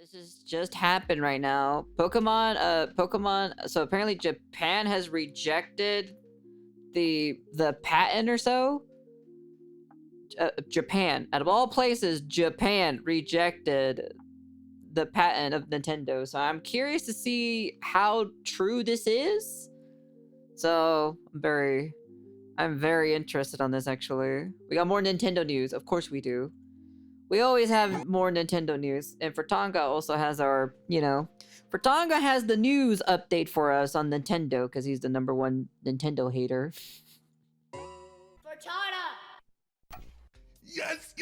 This is just happened right now. Pokemon. So apparently Japan has rejected the patent or so. Japan, out of all places, Japan rejected the patent of Nintendo. So I'm curious to see how true this is. So I'm very interested on this actually. We got more Nintendo news. Of course we do. We always have more Nintendo news. And Fertonga also has our, Fertonga has the news update for us on Nintendo because he's the #1 Nintendo hater. Yes.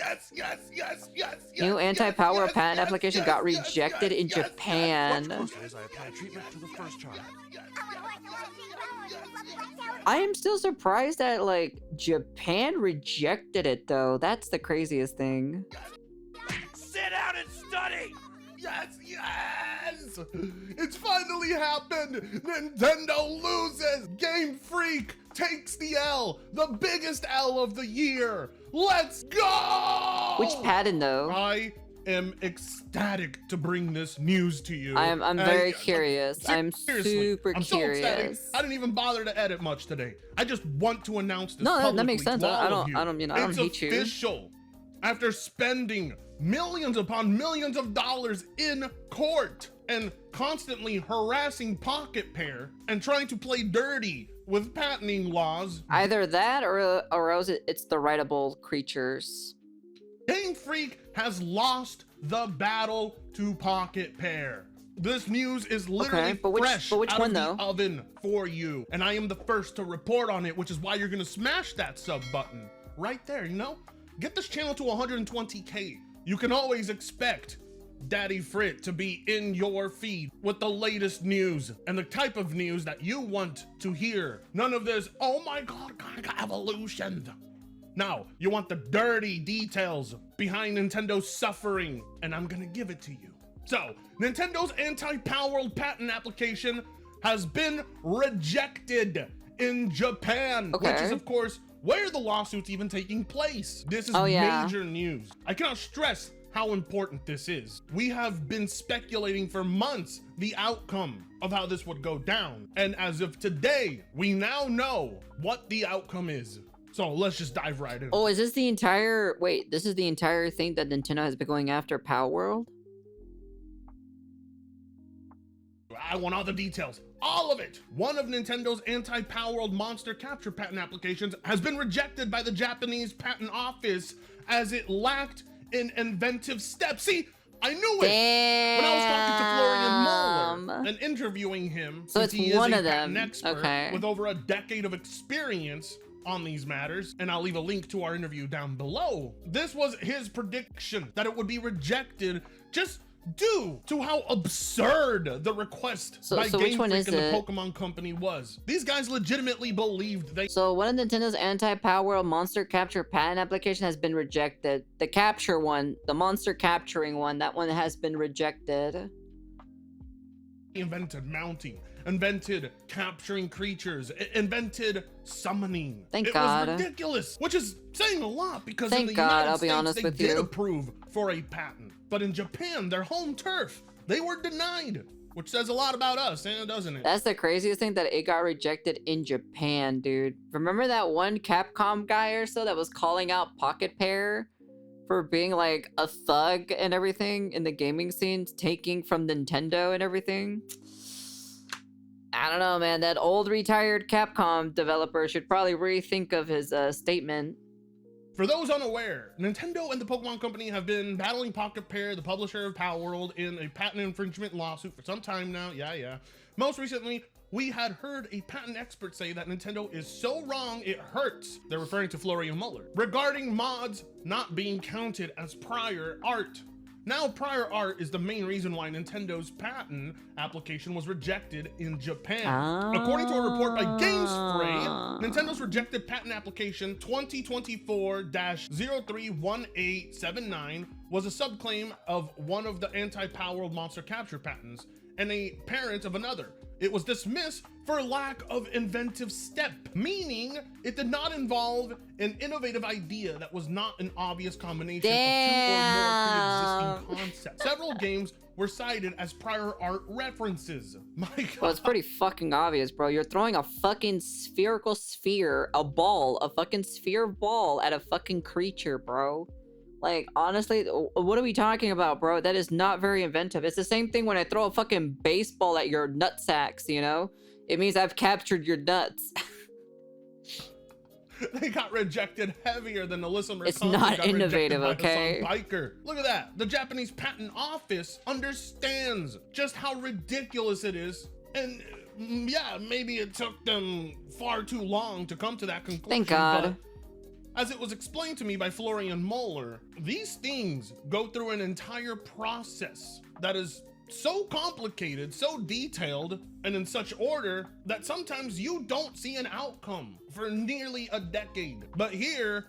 New anti-power patent application got rejected in Japan. I am still surprised that, Japan rejected it, though. That's the craziest thing. Sit down and study! Yes! It's finally happened! Nintendo loses! Game Freak takes the L! The biggest L of the year! Let's go! Which patent, though? I am ecstatic to bring this news to you. I'm very curious. I'm super curious. So ecstatic. I didn't even bother to edit much today. I just want to announce this. No, that makes sense. I don't it's hate you. Official. After spending millions upon millions of dollars in court and constantly harassing Pocket Pair and trying to play dirty with patenting laws. Either that or else it's the writable creatures. Game Freak has lost the battle to Pocket Pair. This news is literally fresh out of the oven for you. And I am the first to report on it, which is why you're gonna smash that sub button right there, Get this channel to 120K. You can always expect Daddy Frit to be in your feed with the latest news and the type of news that you want to hear. None of this, oh my God, evolution. Now, you want the dirty details behind Nintendo's suffering, and I'm gonna give it to you. So, Nintendo's anti-PALWORLD patent application has been rejected in Japan, which is, of course, where the lawsuit's even taking place. This is major news. I cannot stress how important this is. We have been speculating for months the outcome of how this would go down. And as of today, we now know what the outcome is. So let's just dive right in. Oh, is this the entire, this is the entire thing that Nintendo has been going after PALWORLD? I want all the details, all of it. One of Nintendo's anti-PALWORLD monster capture patent applications has been rejected by the Japanese patent office as it lacked an inventive step. See, I knew it. Damn. When I was talking to Florian Muller and interviewing him, so since it's he is one a of them. patent expert with over a decade of experience on these matters, and I'll leave a link to our interview down below. This was his prediction, that it would be rejected just due to how absurd the request by Game Freak and the Pokemon Company was. These guys legitimately believed they— So one of Nintendo's anti-PALWORLD monster capture patent application has been rejected. The capture one, the monster capturing one, that one has been rejected. Invented mounting, invented capturing creatures, invented summoning. Thank God. It was ridiculous, which is saying a lot because Thank in the God, United I'll be States, honest they with did you. approve for a patent. But in Japan, their home turf, they were denied, which says a lot about us, doesn't it? That's the craziest thing, that it got rejected in Japan, dude. Remember that one Capcom guy or so that was calling out Pocket Pair for being like a thug and everything in the gaming scene, taking from Nintendo and everything? I don't know, man. That old retired Capcom developer should probably rethink of his statement. For those unaware, Nintendo and the Pokemon Company have been battling Pocket Pair, the publisher of PALWORLD, in a patent infringement lawsuit for some time now. Yeah. Most recently, we had heard a patent expert say that Nintendo is so wrong it hurts. They're referring to Florian Muller. Regarding mods not being counted as prior art. Now, prior art is the main reason why Nintendo's patent application was rejected in Japan. According to a report by GameSpray, Nintendo's rejected patent application 2024-031879 was a subclaim of one of the anti-PALWORLD monster capture patents, and a parent of another. It was dismissed for lack of inventive step, meaning it did not involve an innovative idea that was not an obvious combination of two or more pre-existing concepts. Several games were cited as prior art references. My God. Well, it's pretty fucking obvious, bro. You're throwing a fucking spherical sphere, a fucking sphere ball at a fucking creature, bro. Like, honestly, what are we talking about, bro? That is not very inventive. It's the same thing when I throw a fucking baseball at your nutsacks, you know? It means I've captured your nuts. They got rejected heavier than Alyssa Mercante It's not got innovative, rejected by okay? the song Biker. Look at that. The Japanese Patent Office understands just how ridiculous it is. And yeah, maybe it took them far too long to come to that conclusion. Thank God. As it was explained to me by Florian Muller, these things go through an entire process that is so complicated, so detailed, and in such order that sometimes you don't see an outcome for nearly a decade. But here,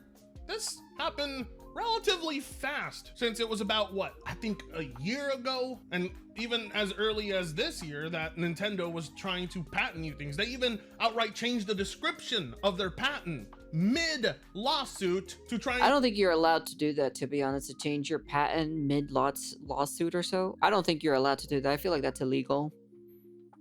this happened relatively fast, since it was about, what, I think a year ago? And even as early as this year that Nintendo was trying to patent new things. They even outright changed the description of their patent mid-lawsuit to try and— I don't think you're allowed to do that, to be honest, to change your patent mid-lawsuit or so. I don't think you're allowed to do that. I feel like that's illegal.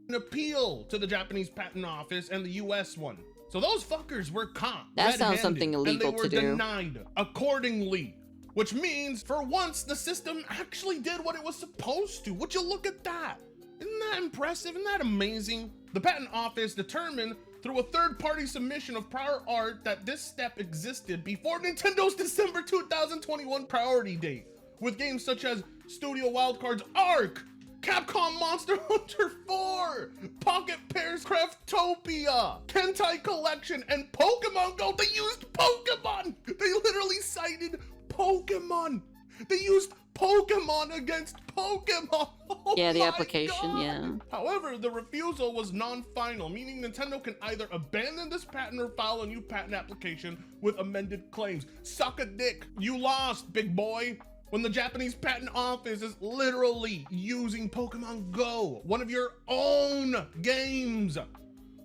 An appeal to the Japanese Patent Office and the US one. So those fuckers were caught. That sounds something illegal to do. And they were denied accordingly. Which means, for once, the system actually did what it was supposed to. Would you look at that? Isn't that impressive? Isn't that amazing? The Patent Office determined through a third-party submission of prior art that this step existed before Nintendo's December 2021 priority date, with games such as Studio Wildcard's Ark, Capcom Monster Hunter 4, Pocket Pair's Craftopia, Kentai Collection, and Pokemon Go. They used Pokemon! They literally cited Pokemon! They used Pokemon against Pokemon! Oh yeah, the application, God. yeah. However, the refusal was non-final, meaning Nintendo can either abandon this patent or file a new patent application with amended claims. Suck a dick. You lost, big boy. When the Japanese Patent Office is literally using Pokemon Go, one of your own games,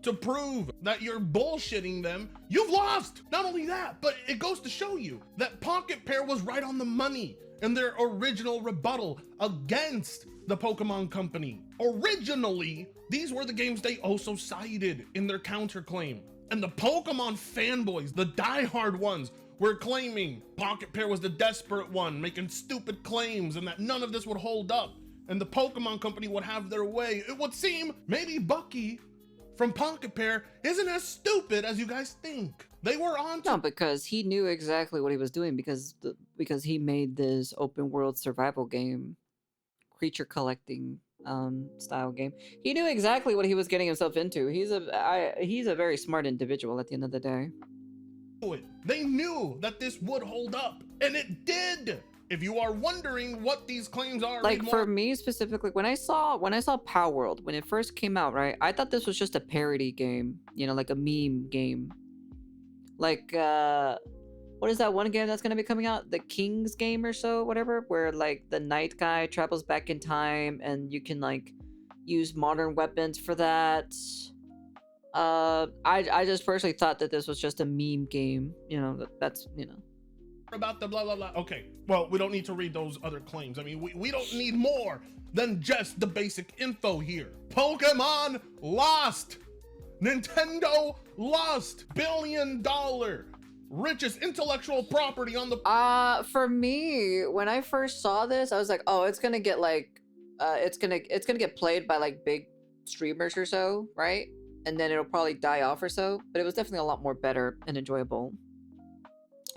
to prove that you're bullshitting them, you've lost. Not only that, but it goes to show you that Pocket Pair was right on the money in their original rebuttal against the Pokemon Company. Originally, these were the games they also cited in their counterclaim. And the Pokemon fanboys, the diehard ones, were claiming Pocket Pair was the desperate one, making stupid claims, and that none of this would hold up, and the Pokemon Company would have their way. It would seem maybe Bucky from Pocket Pair isn't as stupid as you guys think. They were on to— No, because he knew exactly what he was doing, because he made this open world survival game, creature collecting style game. He knew exactly what he was getting himself into. He's a very smart individual at the end of the day. They knew that this would hold up, and it did. If you are wondering what these claims are, like for me specifically, when I saw PALWORLD when it first came out, right, I thought this was just a parody game, you know, like a meme game. Like what is that one game that's gonna be coming out? The King's game or so, whatever, where like the night guy travels back in time and you can like use modern weapons for that. I just personally thought that this was just a meme game, you know. That's, you know, about the blah blah blah. Okay, well, we don't need to read those other claims. I mean, we don't need more than just the basic info here. Pokemon lost. Nintendo lost $1 billion richest intellectual property on the— for me, when I first saw this, I was like, oh, it's gonna get like it's gonna get played by like big streamers or so, right? And then it'll probably die off or so. But it was definitely a lot more better and enjoyable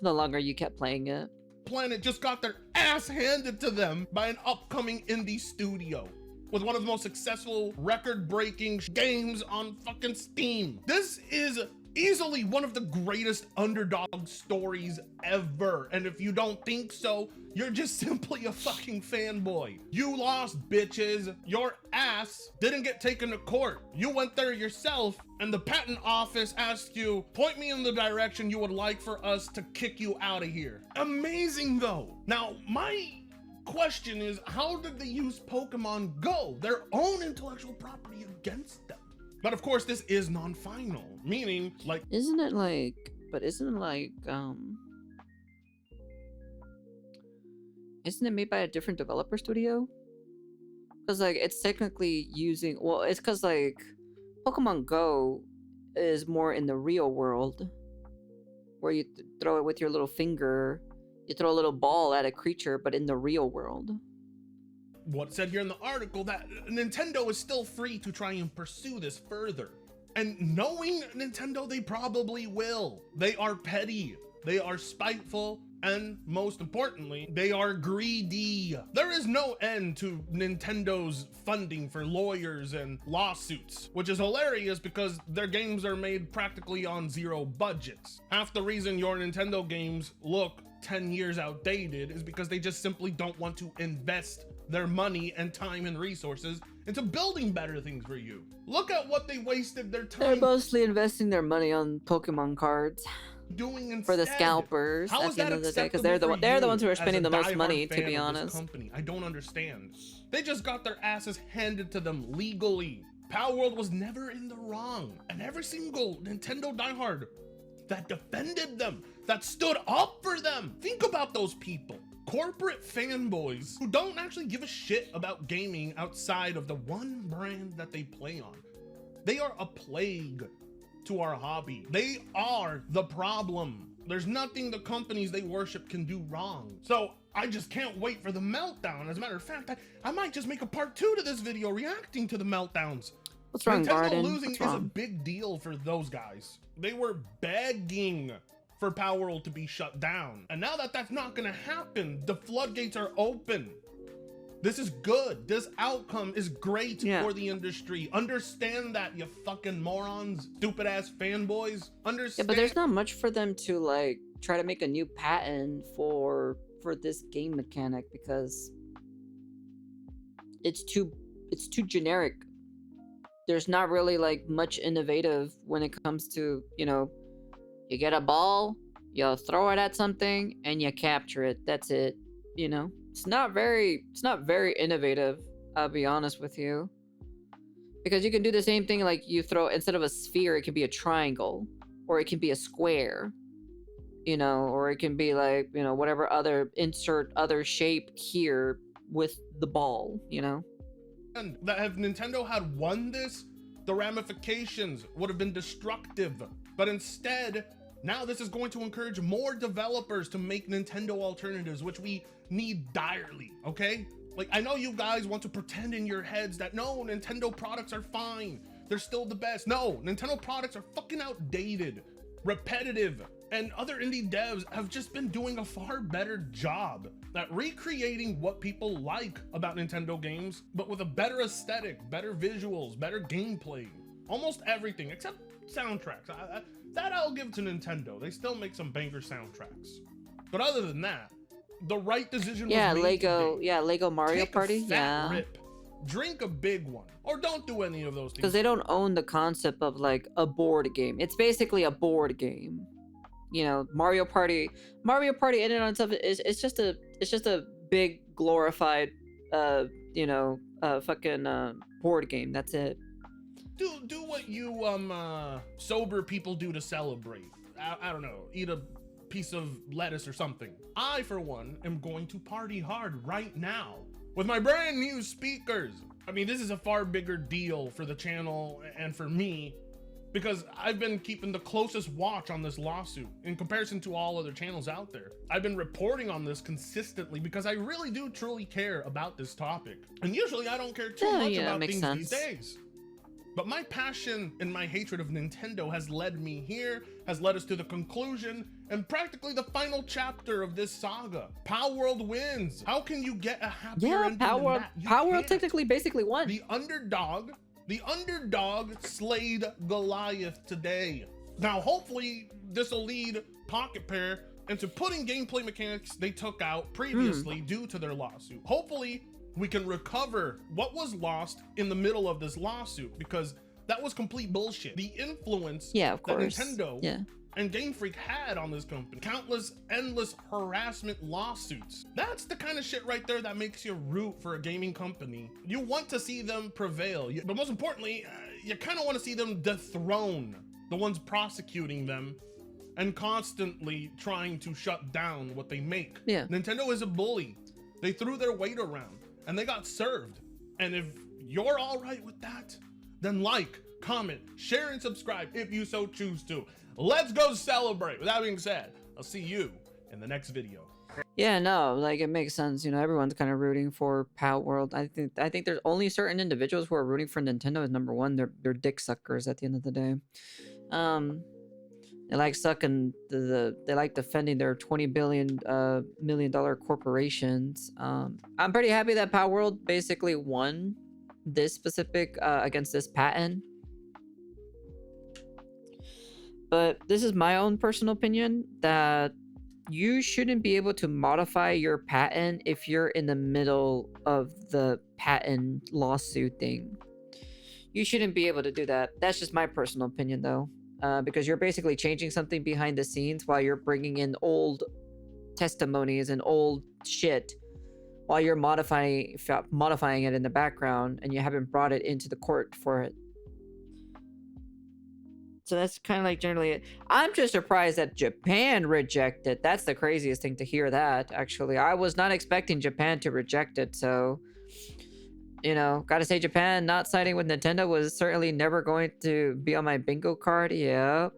the longer you kept playing it. Planet just got their ass handed to them by an upcoming indie studio with one of the most successful record-breaking games on fucking Steam. This is easily one of the greatest underdog stories ever. And if you don't think so, you're just simply a fucking fanboy. You lost, bitches. Your ass didn't get taken to court. You went there yourself, and the patent office asked you, point me in the direction you would like for us to kick you out of here. Amazing though. Now, my question is, how did they use Pokemon Go, their own intellectual property, against them? But of course, this is non-final, meaning like... Isn't it like isn't it made by a different developer studio? Because like it's technically using, well, it's because like Pokemon Go is more in the real world, where you throw it with your little finger, you throw a little ball at a creature, but in the real world. What said here in the article that Nintendo is still free to try and pursue this further. And knowing Nintendo, they probably will. They are petty, they are spiteful, and most importantly, they are greedy. There is no end to Nintendo's funding for lawyers and lawsuits, which is hilarious because their games are made practically on zero budgets. Half the reason your Nintendo games look 10 years outdated is because they just simply don't want to invest their money and time and resources into building better things for you. Look at what they wasted their time. They're mostly investing their money on Pokemon cards. Doing instead. For the scalpers at the end of the day, because they're the ones who are spending the most money, to be honest. Company. I don't understand. They just got their asses handed to them legally. PALWORLD was never in the wrong, and every single Nintendo diehard that defended them, that stood up for them. Think about those people. Corporate fanboys who don't actually give a shit about gaming outside of the one brand that they play on. They are a plague to our hobby. They are the problem. There's nothing the companies they worship can do wrong. So I just can't wait for the meltdown. As a matter of fact, I might just make a part 2 to this video reacting to the meltdowns. What's wrong, Garden? Losing is a big deal for those guys. They were begging for PALWORLD to be shut down. And now that that's not gonna happen, the floodgates are open. This is good. This outcome is great for the industry. Understand that, you fucking morons, stupid ass fanboys. Understand. Yeah, but there's not much for them to like try to make a new patent for this game mechanic, because it's too generic. There's not really like much innovative when it comes to, you know, you get a ball, you throw it at something, and you capture it. That's it. You know, it's not very innovative. I'll be honest with you, because you can do the same thing. Like you throw, instead of a sphere, it can be a triangle, or it can be a square. You know, or it can be like, you know, whatever other, insert other shape here with the ball. You know. And that if Nintendo had won this, the ramifications would have been destructive. But instead, now this is going to encourage more developers to make Nintendo alternatives, which we need direly, okay? Like, I know you guys want to pretend in your heads that no, Nintendo products are fine. They're still the best. No, Nintendo products are fucking outdated, repetitive, and other indie devs have just been doing a far better job at recreating what people like about Nintendo games, but with a better aesthetic, better visuals, better gameplay, almost everything except soundtracks. That I'll give to Nintendo. They still make some banger soundtracks. But other than that, the right decision was made Lego Mario Party. Rip. Drink a big one, or don't do any of those things. Because they don't own the concept of like a board game. It's basically a board game. You know, Mario Party in and on itself is just a big glorified fucking board game. That's it. Do what you sober people do to celebrate. I don't know, eat a piece of lettuce or something. I, for one, am going to party hard right now with my brand new speakers. I mean, this is a far bigger deal for the channel and for me, because I've been keeping the closest watch on this lawsuit in comparison to all other channels out there. I've been reporting on this consistently because I really do truly care about this topic. And usually I don't care too much about things these days. But my passion and my hatred of Nintendo has led me here, has led us to the conclusion and practically the final chapter of this saga. PALWORLD wins. How can you get a happier ending than that? PALWORLD technically basically won. The underdog slayed Goliath today. Now, hopefully this will lead Pocket Pair into putting gameplay mechanics they took out previously due to their lawsuit. Hopefully we can recover what was lost in the middle of this lawsuit, because that was complete bullshit. The influence of course. that Nintendo And Game Freak had on this company countless, endless harassment lawsuits. That's the kind of shit right there that makes you root for a gaming company. You want to see them prevail, but most importantly, you kind of want to see them dethrone the ones prosecuting them and constantly trying to shut down what they make. Yeah. Nintendo is a bully. They threw their weight around and they got served. And if you're all right with that, then like, comment, share, and subscribe if you so choose to. Let's go celebrate. With that being said, I'll see you in the next video. Yeah, no, like, it makes sense. You know, everyone's kind of rooting for PALWORLD. I think there's only certain individuals who are rooting for Nintendo. Is number one, they're dick suckers at the end of the day. They like sucking they like defending their $20 million corporations. I'm pretty happy that PALWORLD basically won this specific against this patent. But this is my own personal opinion that you shouldn't be able to modify your patent if you're in the middle of the patent lawsuit thing. You shouldn't be able to do that. That's just my personal opinion, though. Because you're basically changing something behind the scenes while you're bringing in old testimonies and old shit while you're modifying it in the background, and you haven't brought it into the court for it. So that's kind of like generally it. I'm just surprised that Japan rejected. That's the craziest thing to hear that, actually. I was not expecting Japan to reject it, so... You know, gotta say Japan not siding with Nintendo was certainly never going to be on my bingo card. Yep.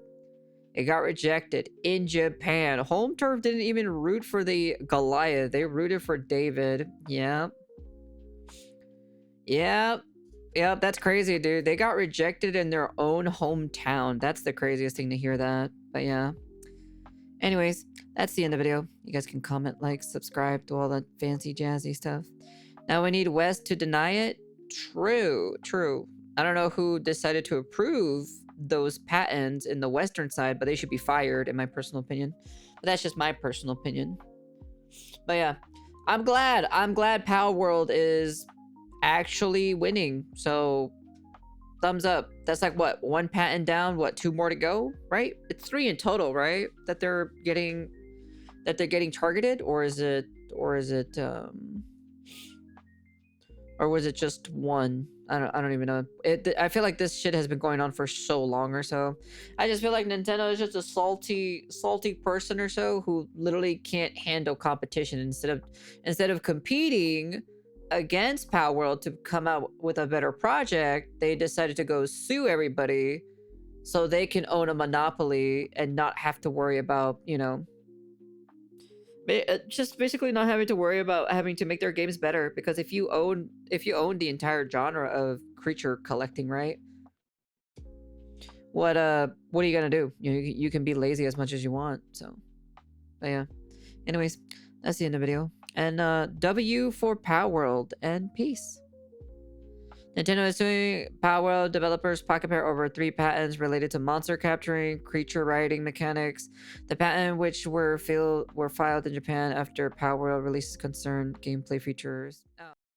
It got rejected in Japan. Home Turf didn't even root for the Goliath. They rooted for David. Yep. Yep. Yep, that's crazy, dude. They got rejected in their own hometown. That's the craziest thing to hear that. But yeah. Anyways, that's the end of the video. You guys can comment, like, subscribe, do all that fancy jazzy stuff. Now we need West to deny it? True. I don't know who decided to approve those patents in the Western side, but they should be fired, in my personal opinion. But that's just my personal opinion. But yeah, I'm glad PALWORLD is actually winning. So, thumbs up. That's like, what, 1 patent down, what, 2 more to go, right? It's 3 in total, right? That they're getting targeted, or is it or was it just 1? I don't even know. I feel like this shit has been going on for so long or so. I just feel like Nintendo is just a salty person or so who literally can't handle competition. Instead of competing against PALWORLD to come out with a better project, they decided to go sue everybody so they can own a monopoly and not have to worry about, you know, just basically not having to worry about having to make their games better. Because if you own the entire genre of creature collecting, right, what are you gonna do? You can be lazy as much as you want. So, but yeah, anyways, that's the end of the video, and W for PALWORLD, and peace. Nintendo is suing PALWORLD developers Pocket Pair over 3 patents related to monster capturing, creature riding mechanics. The patent, which were filed in Japan after PALWORLD releases concerned gameplay features. Oh.